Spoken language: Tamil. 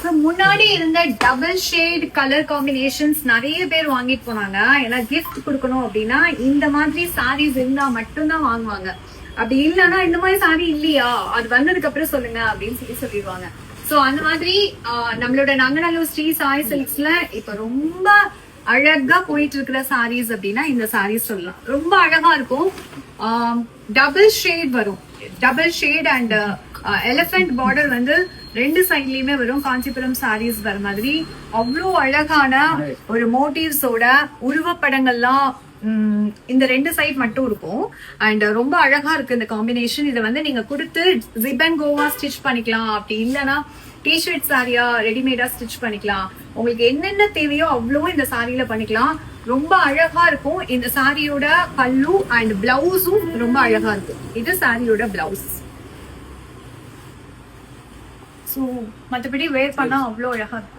இதுக்கு முன்னாடி இருந்த டபுள் ஷேட் கலர் காம்பினேஷன்ஸ் நிறைய பேர் வாங்கிட்டு போனாங்க. ஏன்னா கிஃப்ட் கொடுக்கணும் அப்படின்னா இந்த மாதிரி சாரீஸ் இருந்தா மட்டும்தான் வாங்குவாங்க. அப்படி இல்லைன்னா இந்த மாதிரி சாரி இல்லையா, அது வந்ததுக்கு அப்புறம் சொல்லுங்க அப்படின்னு சொல்லிடுவாங்க. சோ அந்த மாதிரி நம்மளோட நங்கநல்லூர் ஸ்ரீ சாய் சில்க்ஸ்ல இப்ப ரொம்ப அழகா போயிட்டு இருக்கிற சாரீஸ் அப்படின்னா இந்த சாரீஸ் சொல்லலாம். ரொம்ப அழகா இருக்கும். டபுள் ஷேட் வரும். Double shade and elephant border வந்து ரெண்டு சைட்லயுமே வரும். காஞ்சிபுரம் சாரீஸ் வர மாதிரி அவ்வளோ அழகான ஒரு மோட்டிவ்ஸோட உருவப்படங்கள்லாம் இந்த ரெண்டு சைட் மட்டும் இருக்கும். அண்ட் ரொம்ப அழகா இருக்கு இந்த காம்பினேஷன். இதை வந்து நீங்க கொடுத்து ஜிப் அண்ட் கோவா ஸ்டிச் பண்ணிக்கலாம். அப்படி இல்லைன்னா டிஷர்ட் சாரியா ரெடிமேடா ஸ்டிச் பண்ணிக்கலாம். உங்களுக்கு என்னென்ன தேவையோ அவ்வளோ இந்த சாரியில பண்ணிக்கலாம். ரொம்ப அழகா இருக்கும். இந்த சாரியோட பல்லு அண்ட் பிளவுஸும் ரொம்ப அழகா இருக்கும். இது சாரியோட பிளவுஸ். ஸோ மற்றபடி வேர் பண்ணா அவ்வளோ அழகா இருக்கும்.